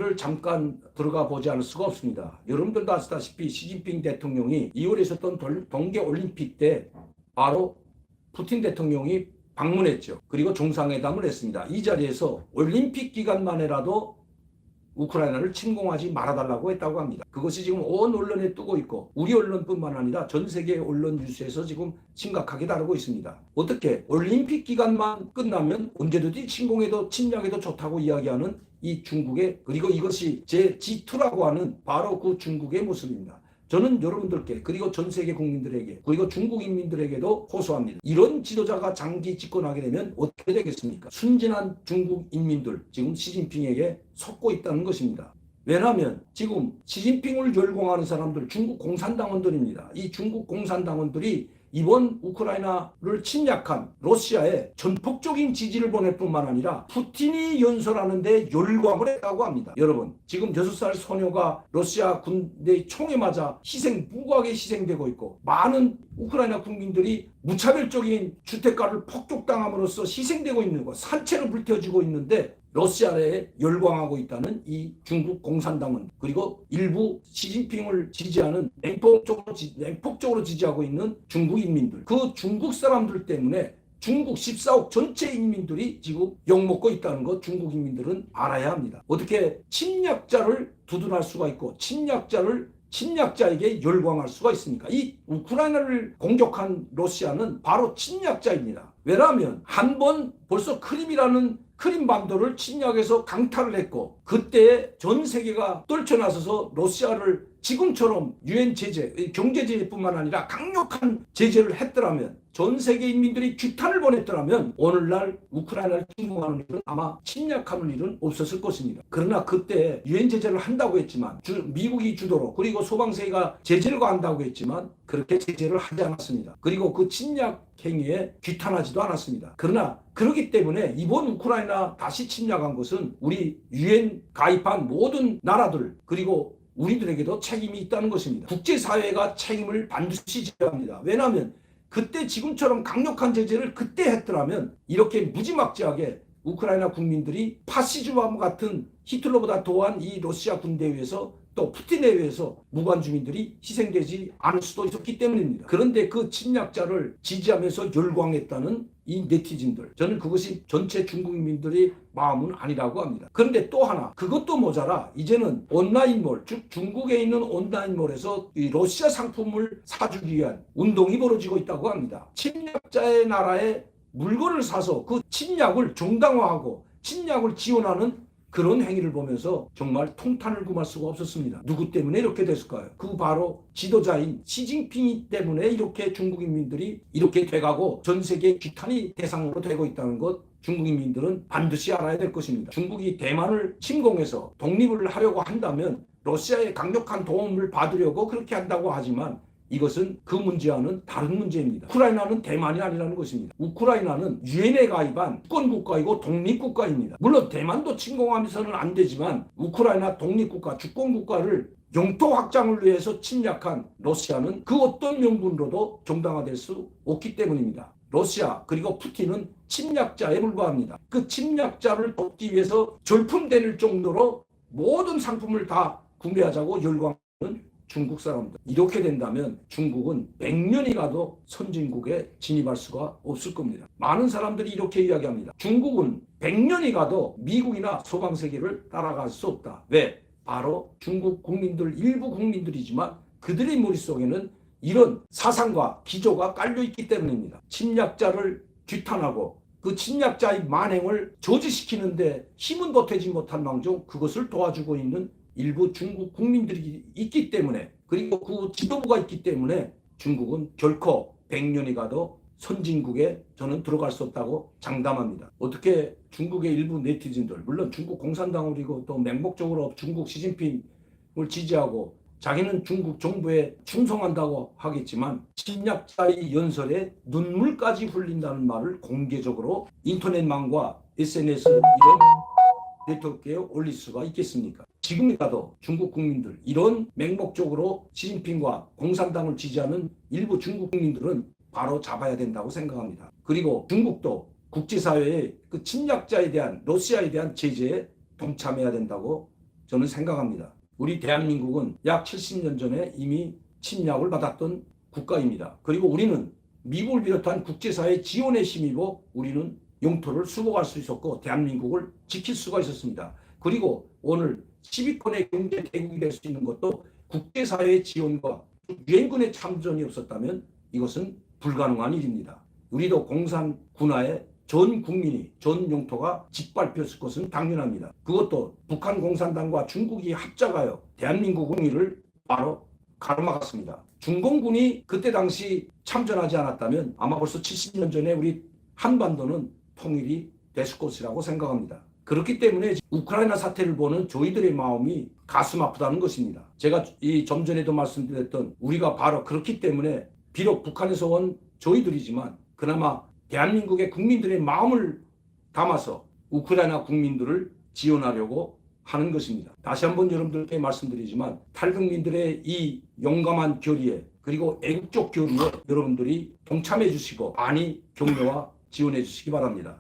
우크라이나를 잠깐 들어가 보지 않을 수가 없습니다. 여러분들도 아시다시피 시진핑 대통령이 2월에 있었던 동계올림픽 때 바로 푸틴 대통령이 방문했죠. 그리고 정상회담을 했습니다. 이 자리에서 올림픽 기간만에라도 우크라이나를 침공하지 말아달라고 했다고 합니다. 그것이 지금 온 언론에 뜨고 있고 우리 언론뿐만 아니라 전 세계 언론 뉴스에서 지금 심각하게 다루고 있습니다. 어떻게 올림픽 기간만 끝나면 언제든지 침공해도 침략해도 좋다고 이야기하는 이 중국의, 그리고 이것이 제 G2라고 하는 바로 그 중국의 모습입니다. 저는 여러분들께, 그리고 전 세계 국민들에게, 그리고 중국 인민들에게도 호소합니다. 이런 지도자가 장기 집권하게 되면 어떻게 되겠습니까? 순진한 중국 인민들, 지금 시진핑에게 속고 있다는 것입니다. 왜냐하면 지금 시진핑을 열공하는 사람들, 중국 공산당원들입니다. 이 중국 공산당원들이 이번 우크라이나를 침략한 러시아에 전폭적인 지지를 보낼 뿐만 아니라 푸틴이 연설하는 데 열광을 했다고 합니다. 여러분, 지금 6살 소녀가 러시아 군대의 총에 맞아 무고하게 희생되고 있고, 많은 우크라이나 국민들이 무차별적인 주택가를 폭격당함으로써 희생되고 있는 것, 산채로 불태워지고 있는데 러시아에 열광하고 있다는 이 중국 공산당원, 그리고 일부 시진핑을 지지하는 냉폭적으로 지지하고 있는 중국 인민들, 그 중국 사람들 때문에 중국 14억 전체 인민들이 지금 욕먹고 있다는 것 중국 인민들은 알아야 합니다. 어떻게 침략자를 두둔할 수가 있고 침략자에게 열광할 수가 있습니까? 이 우크라이나를 공격한 러시아는 바로 침략자입니다. 왜냐하면 한 번 벌써 크림반도를 침략해서 강탈을 했고, 그때 전 세계가 떨쳐나서서 러시아를 지금처럼 유엔 제재, 경제 제재뿐만 아니라 강력한 제재를 했더라면, 전 세계 인민들이 규탄을 보냈더라면 오늘날 우크라이나를 침공하는 일은, 아마 침략하는 일은 없었을 것입니다. 그러나 그때 유엔 제재를 한다고 했지만, 미국이 주도로, 그리고 소방세계가 제재를 가한다고 했지만 그렇게 제재를 하지 않았습니다. 그리고 그 침략 행위에 규탄하지도 않았습니다. 그러나 그렇기 때문에 이번 우크라이나 다시 침략한 것은 우리 유엔 가입한 모든 나라들, 그리고 우리들에게도 책임이 있다는 것입니다. 국제사회가 책임을 반드시 져야 합니다. 왜냐하면 그때 지금처럼 강력한 제재를 그때 했더라면 이렇게 무지막지하게 우크라이나 국민들이 파시즘과 같은 히틀러보다 더한 이 러시아 군대에 의해서, 또 푸틴에 의해서 무관 주민들이 희생되지 않을 수도 있었기 때문입니다. 그런데 그 침략자를 지지하면서 열광했다는 이 네티즌들, 저는 그것이 전체 중국인민들의 마음은 아니라고 합니다. 그런데 또 하나, 그것도 모자라 이제는 온라인몰, 즉 중국에 있는 온라인몰에서 이 러시아 상품을 사주기 위한 운동이 벌어지고 있다고 합니다. 침략자의 나라에 물건을 사서 그 침략을 정당화하고 침략을 지원하는 그런 행위를 보면서 정말 통탄을 금할 수가 없었습니다. 누구 때문에 이렇게 됐을까요? 그 바로 지도자인 시진핑 때문에 이렇게 중국 인민들이 이렇게 돼가고 전 세계 규탄이 대상으로 되고 있다는 것, 중국 인민들은 반드시 알아야 될 것입니다. 중국이 대만을 침공해서 독립을 하려고 한다면 러시아의 강력한 도움을 받으려고 그렇게 한다고 하지만, 이것은 그 문제와는 다른 문제입니다. 우크라이나는 대만이 아니라는 것입니다. 우크라이나는 유엔에 가입한 주권국가이고 독립국가입니다. 물론 대만도 침공하면서는 안 되지만 우크라이나 독립국가, 주권국가를 영토 확장을 위해서 침략한 러시아는 그 어떤 명분으로도 정당화될 수 없기 때문입니다. 러시아, 그리고 푸틴은 침략자에 불과합니다. 그 침략자를 돕기 위해서 절품될 정도로 모든 상품을 다 구매하자고 열광하는 중국 사람들. 이렇게 된다면 중국은 100년이 가도 선진국에 진입할 수가 없을 겁니다. 많은 사람들이 이렇게 이야기합니다. 중국은 100년이 가도 미국이나 서방세계를 따라갈 수 없다. 왜? 바로 중국 국민들, 일부 국민들이지만 그들의 머릿속에는 이런 사상과 기조가 깔려있기 때문입니다. 침략자를 규탄하고 그 침략자의 만행을 저지시키는데 힘은 보태지 못한 망정 그것을 도와주고 있는 일부 중국 국민들이 있기 때문에, 그리고 그 지도부가 있기 때문에 중국은 결코 100년이 가도 선진국에 저는 들어갈 수 없다고 장담합니다. 어떻게 중국의 일부 네티즌들, 물론 중국 공산당이고 또 맹목적으로 중국 시진핑을 지지하고 자기는 중국 정부에 충성한다고 하겠지만 침략자의 연설에 눈물까지 흘린다는 말을 공개적으로 인터넷망과 SNS 이런 네트워크에 올릴 수가 있겠습니까? 지금이라도 중국 국민들, 이런 맹목적으로 시진핑과 공산당을 지지하는 일부 중국 국민들은 바로 잡아야 된다고 생각합니다. 그리고 중국도 국제사회의 그 침략자에 대한, 러시아에 대한 제재에 동참해야 된다고 저는 생각합니다. 우리 대한민국은 약 70년 전에 이미 침략을 받았던 국가입니다. 그리고 우리는 미국을 비롯한 국제사회 지원에 힘입어 우리는 영토를 수복할 수 있었고 대한민국을 지킬 수가 있었습니다. 그리고 오늘 10위권의 경제 대국이 될 수 있는 것도 국제사회의 지원과 유엔군의 참전이 없었다면 이것은 불가능한 일입니다. 우리도 공산군하에 전 국민이 전 영토가 짓밟혔을 것은 당연합니다. 그것도 북한 공산당과 중국이 합작하여 대한민국 국민을 바로 가로막았습니다. 중공군이 그때 당시 참전하지 않았다면 아마 벌써 70년 전에 우리 한반도는 통일이 됐을 것이라고 생각합니다. 그렇기 때문에 우크라이나 사태를 보는 저희들의 마음이 가슴 아프다는 것입니다. 제가 좀 전에도 말씀드렸던 우리가 바로 그렇기 때문에 비록 북한에서 온 저희들이지만 그나마 대한민국의 국민들의 마음을 담아서 우크라이나 국민들을 지원하려고 하는 것입니다. 다시 한번 여러분들께 말씀드리지만 탈북민들의 이 용감한 결의에 그리고 애국적 결의에 여러분들이 동참해 주시고 많이 격려와 지원해 주시기 바랍니다.